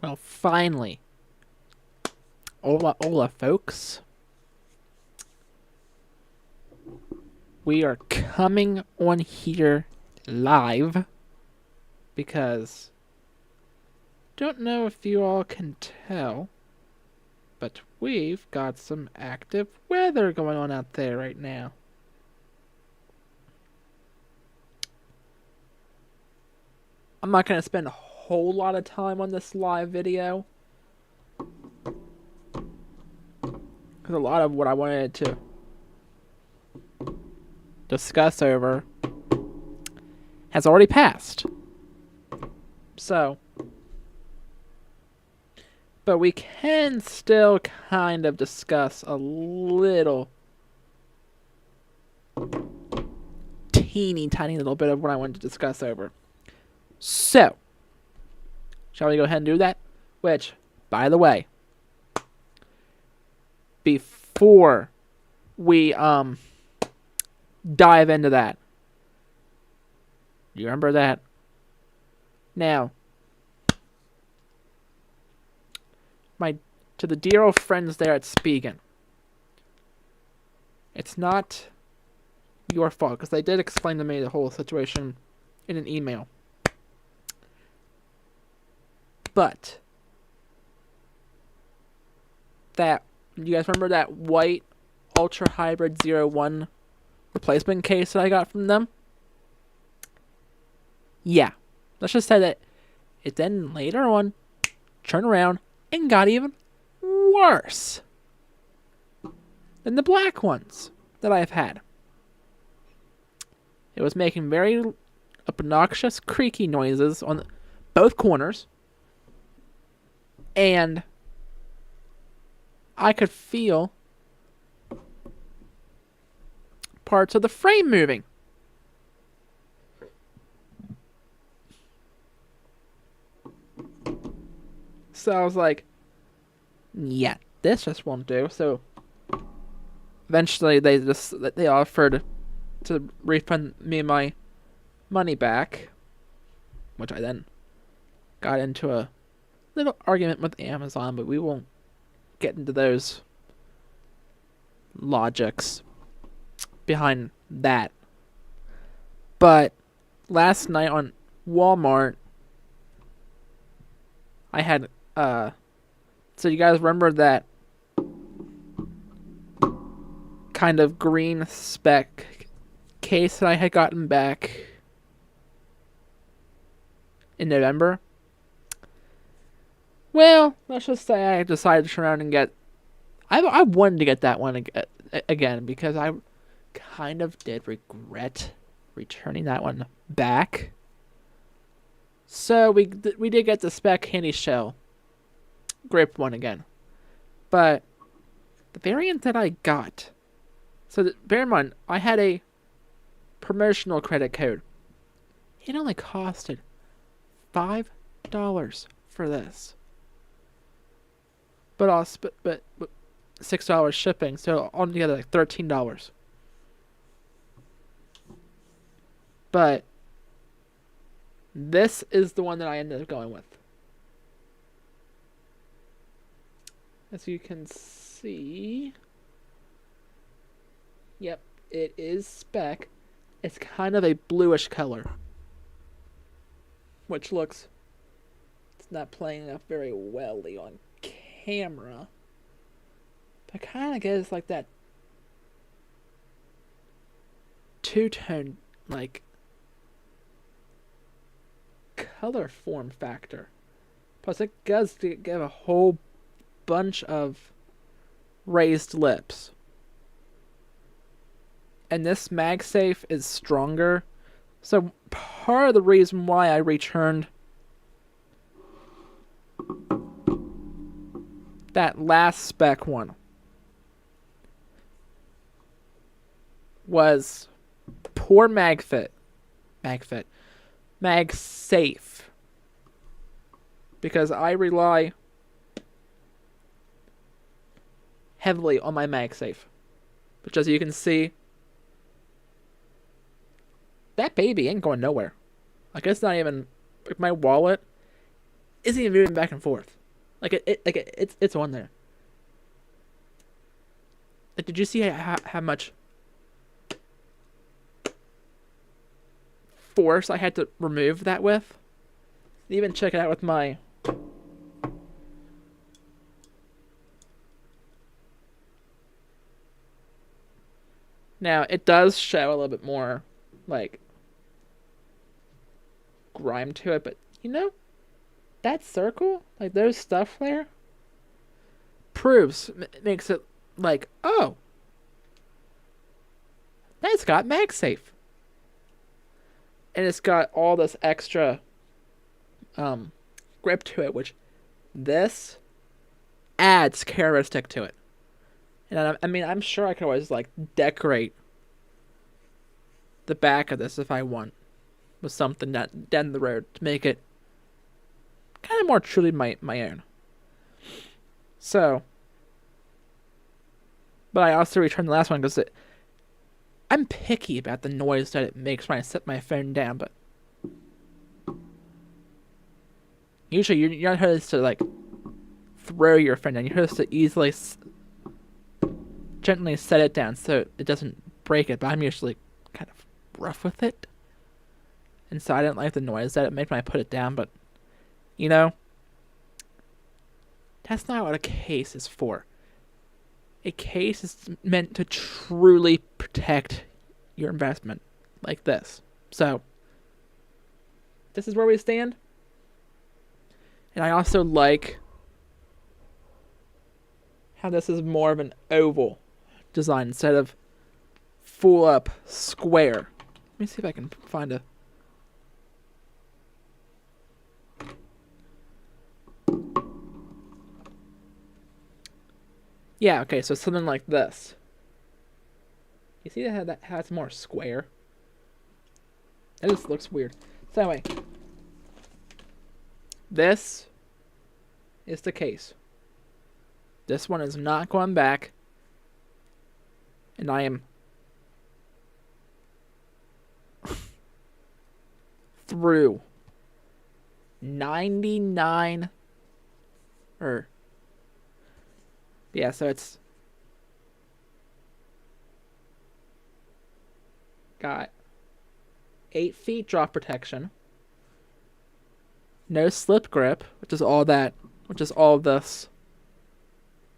Well, finally, hola, hola, folks. We are coming on here live because don't know if you all can tell, but we've got some active weather going on out there right now. I'm not going to spend a whole lot of time on this live video because a lot of what I wanted to discuss over has already passed. So, but we can still kind of discuss a little teeny tiny little bit of what I wanted to discuss over. So, shall we go ahead and do that? Which, by the way, before we dive into that, you remember that? Now, to the dear old friends there at Spigen, it's not your fault because they did explain to me the whole situation in an email. But that, you guys remember that white Ultra Hybrid 01 replacement case that I got from them? Yeah. Let's just say that it then later on turned around and got even worse than the black ones that I've had. It was making very obnoxious creaky noises on both corners, and I could feel parts of the frame moving. So I was like, yeah, this just won't do. So eventually they offered to refund me my money back, which I then got into a little argument with Amazon, but we won't get into those logics behind that. But last night on Walmart, I had so you guys remember that kind of green spec case that I had gotten back in November? Well, let's just say I decided to turn around and get... I wanted to get that one again because I kind of did regret returning that one back. So we did get the spec candy shell grip one again. But the variant that I got... So bear in mind, I had a promotional credit code. It only costed $5 for this. But $6 shipping, so altogether like $13. But this is the one that I ended up going with. As you can see, yep, it is spec. It's kind of a bluish color, which looks, it's not playing up very well on camera. But kind of gives like that two-tone like color form factor. Plus it does give a whole bunch of raised lips. And this MagSafe is stronger. So part of the reason why I returned that last spec one was poor MagSafe. Because I rely heavily on my MagSafe. Which, as you can see, that baby ain't going nowhere. Like, it's not even... Like, my wallet isn't even moving back and forth. It's on there. Like, did you see how much force I had to remove that with? Even check it out with my. Now, it does show a little bit more, like, grime to it, but, that circle, like, there's stuff there, makes it, like, oh, that's got MagSafe. And it's got all this extra, grip to it, which this adds characteristic to it. And I mean, I'm sure I could always, like, decorate the back of this if I want with something down the road to make it kind of more truly my own. So, but I also returned the last one because I'm picky about the noise that it makes when I set my phone down, but usually you're not supposed to, like, throw your phone down. You're supposed to easily, gently set it down so it doesn't break it, but I'm usually kind of rough with it. And so I didn't like the noise that it made when I put it down, but, that's not what a case is for. A case is meant to truly protect your investment, like this. So, this is where we stand. And I also like how this is more of an oval design instead of full up square. Let me see if I can find a. Yeah, okay, so something like this. You see how it's more square? That just looks weird. So anyway, this is the case. This one is not going back. And I am through 99 or yeah, so it's got 8 feet drop protection, no slip grip, which is all this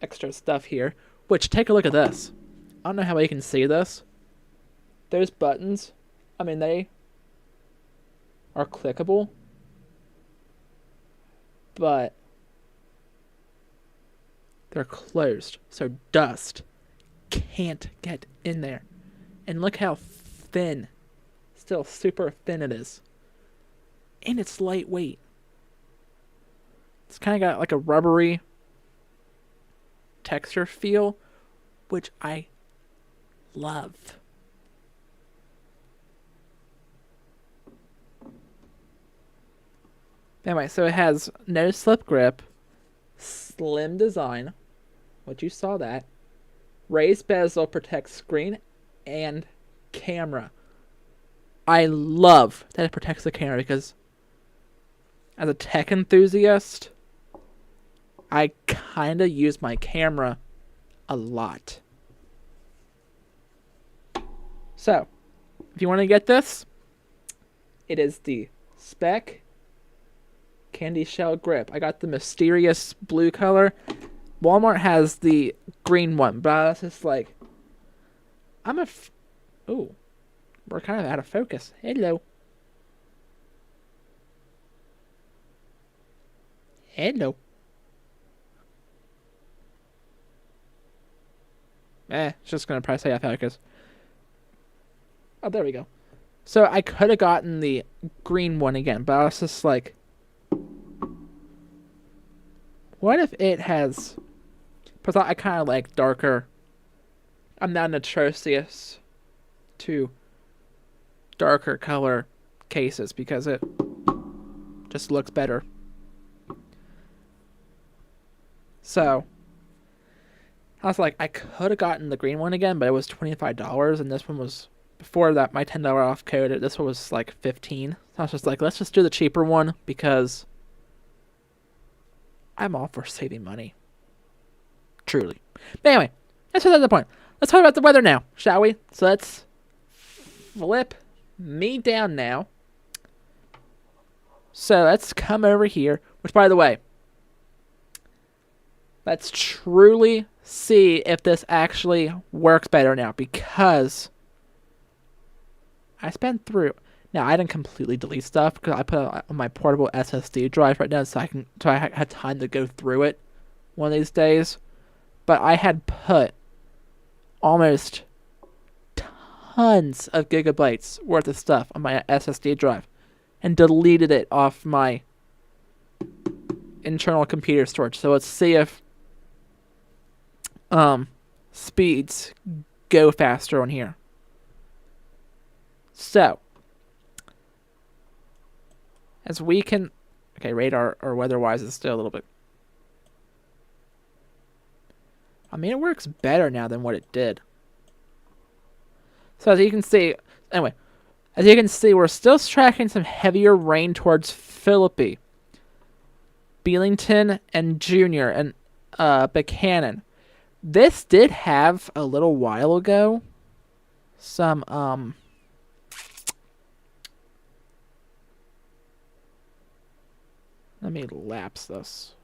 extra stuff here. Which, take a look at this. I don't know how you can see this. Those buttons, I mean, they are clickable, but they're closed, so dust can't get in there. And look how thin, still super thin it is. And it's lightweight. It's kind of got like a rubbery texture feel, which I love. Anyway, so it has no slip grip, slim design, which you saw that. Raised bezel protects screen and camera. I love that it protects the camera because as a tech enthusiast, I kind of use my camera a lot. So, if you want to get this, it is the Spec Candy Shell Grip. I got the mysterious blue color. Walmart has the green one, but I was just like, ooh, we're kind of out of focus. Hello. It's just gonna probably stay out of focus. Oh, there we go. So I could have gotten the green one again, but I was just like, what if it has... Because I kind of like darker... I'm not an atrocious to darker color cases because it just looks better. So, I was like, I could have gotten the green one again, but it was $25, and this one was... Before that, my $10 off code, this one was like $15. So I was just like, let's just do the cheaper one because I'm all for saving money. Truly. But anyway, that's another point. Let's talk about the weather now, shall we? So let's flip me down now. So let's come over here, which, by the way, let's truly see if this actually works better now, because I spent through. Now, I didn't completely delete stuff because I put it on my portable SSD drive right now, so I had time to go through it one of these days. But I had put almost tons of gigabytes worth of stuff on my SSD drive and deleted it off my internal computer storage. So let's see if speeds go faster on here. So, as we can, okay, radar or weather-wise is still a little bit. I mean, it works better now than what it did. So as you can see, anyway, as you can see, we're still tracking some heavier rain towards Philippi, Beelington, and Junior, and Buchanan. This did have a little while ago some let me lapse this.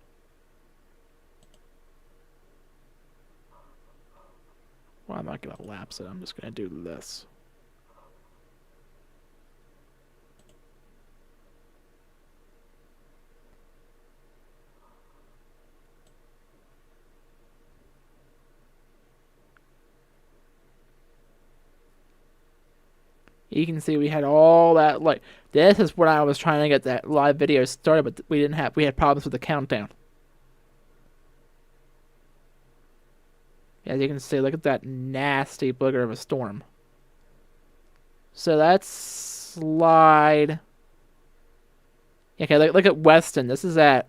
Well, I'm not going to lapse it. I'm just going to do this. You can see we had all that, like, this is when I was trying to get that live video started, but we had problems with the countdown. As you can see, look at that nasty booger of a storm. So that's slide. Okay, look at Weston. This is at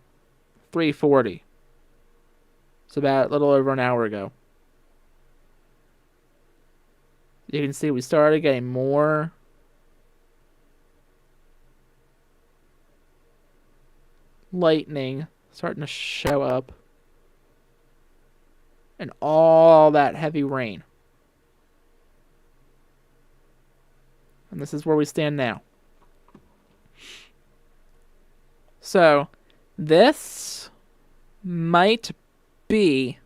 3:40. It's about a little over an hour ago. You can see we started getting more lightning starting to show up. And all that heavy rain. And this is where we stand now. So, this might be,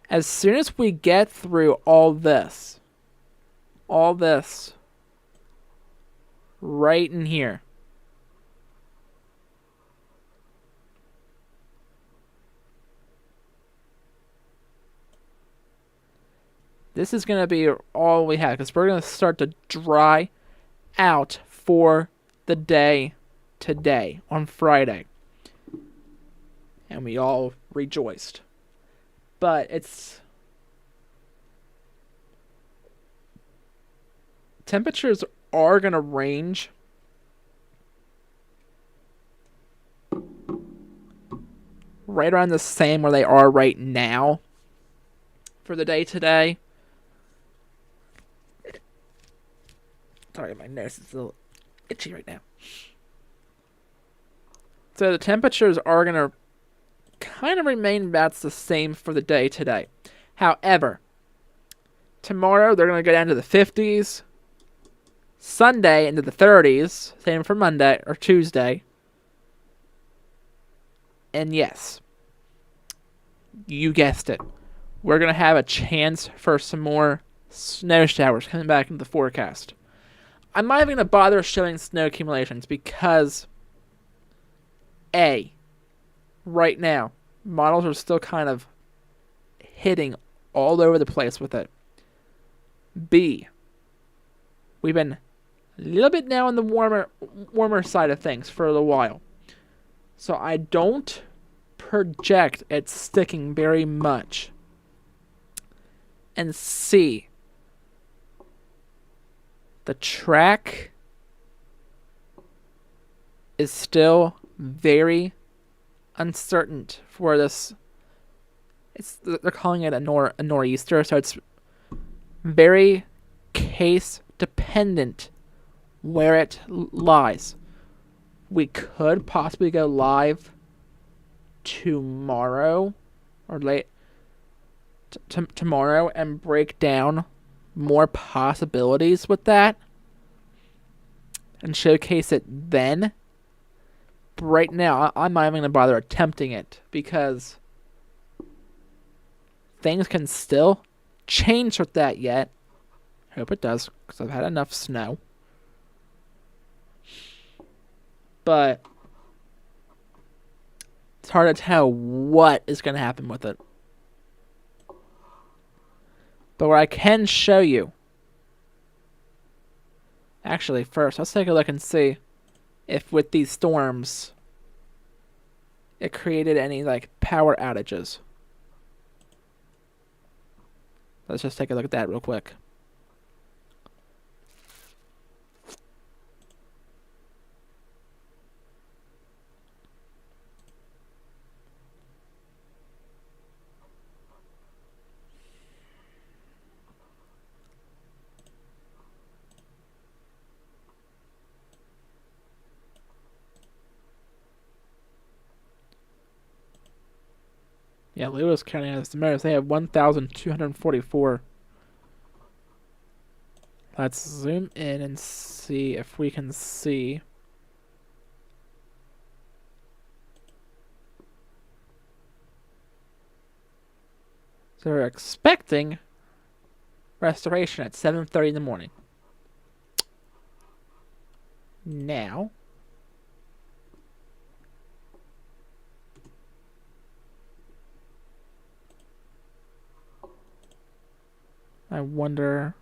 as soon as we get through all this right in here, this is going to be all we have, because we're going to start to dry out for the day today, on Friday. And we all rejoiced. But it's... temperatures are going to range right around the same where they are right now for the day today. Sorry, my nose is a little itchy right now. So the temperatures are going to kind of remain about the same for the day today. However, tomorrow they're going to go down to the 50s. Sunday into the 30s. Same for Monday or Tuesday. And yes, you guessed it. We're going to have a chance for some more snow showers coming back into the forecast. I'm not even going to bother showing snow accumulations because, A, right now, models are still kind of hitting all over the place with it. B, we've been a little bit now on the warmer side of things for a little while. So I don't project it sticking very much. And C, the track is still very uncertain for this. They're calling it a nor'easter, so it's very case dependent where it lies. We could possibly go live tomorrow or late tomorrow and break down more possibilities with that and showcase it then. But right now, I'm not even going to bother attempting it because things can still change with that yet. Hope it does, because I've had enough snow. But it's hard to tell what is going to happen with it. But what I can show you... Actually, first, let's take a look and see if with these storms it created any, like, power outages. Let's just take a look at that real quick. Yeah, Lewis County has the most. They have 1,244. Let's zoom in and see if we can see. So we're expecting restoration at 7:30 in the morning. Now, I wonder...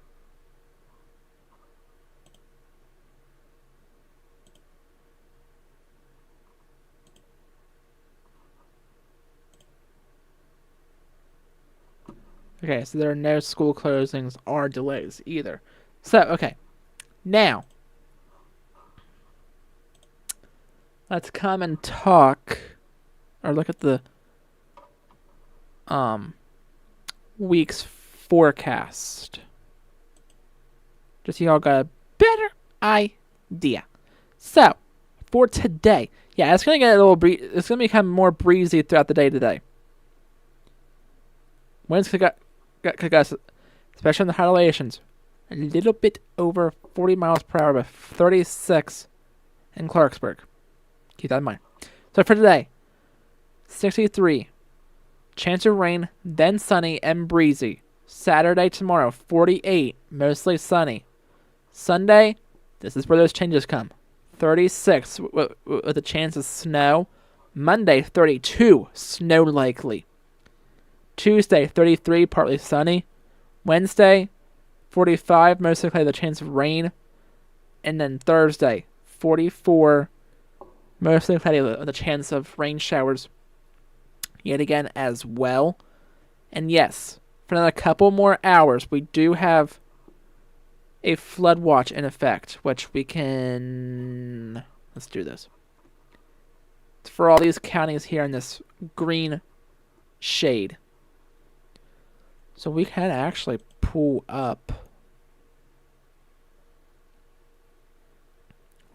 Okay, so there are no school closings or delays either. So, okay. Now, let's come and talk or look at the week's forecast. Just so y'all got a better idea. So, for today, yeah, it's gonna get a little it's gonna become more breezy throughout the day today. Winds could gust, especially in the high elevations, a little bit over 40 miles per hour, but 36 in Clarksburg. Keep that in mind. So for today, 63. Chance of rain, then sunny and breezy. Saturday tomorrow, 48, mostly sunny. Sunday, this is where those changes come. 36 with a chance of snow. Monday, 32, snow likely. Tuesday, 33, partly sunny. Wednesday, 45, most likely the chance of rain. And then Thursday, 44, most likely the chance of rain showers yet again as well. And yes, for another couple more hours, we do have a flood watch in effect, which we can... Let's do this. It's for all these counties here in this green shade. So we can actually pull up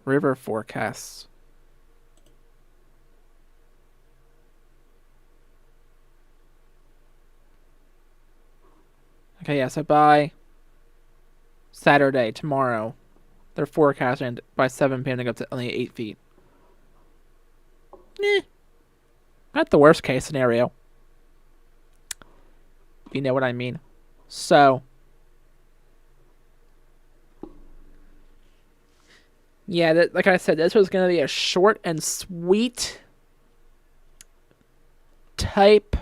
river forecasts. Okay, yeah, so by Saturday, tomorrow, they're forecasting by 7 p.m. to go to only 8 feet. Not the worst case scenario. If you know what I mean. So, yeah, like I said, this was going to be a short and sweet type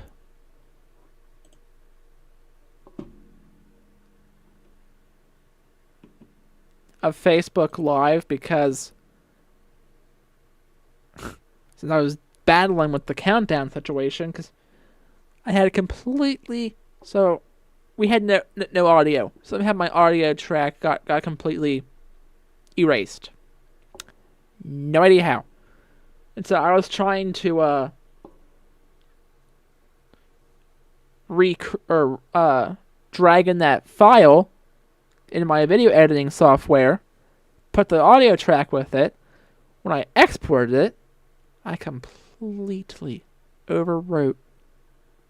of Facebook Live because since I was battling with the countdown situation, because I had completely... So, we had no audio. So, I had my audio track got completely erased. No idea how. And so, I was trying to drag in that file in my video editing software, put the audio track with it. When I exported it, I completely overwrote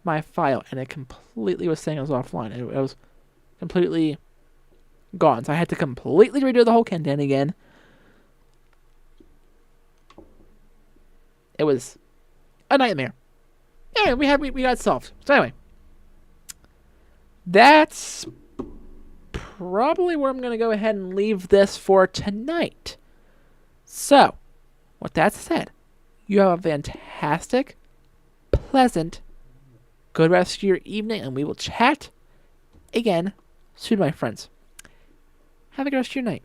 my file, and it completely was saying it was offline. It was completely gone. So I had to completely redo the whole content again. It was a nightmare. Anyway, we got it solved. So anyway, that's probably where I'm going to go ahead and leave this for tonight. So, with that said, you have a fantastic, pleasant, good rest of your evening, and we will chat again soon, my friends. Have a good rest of your night.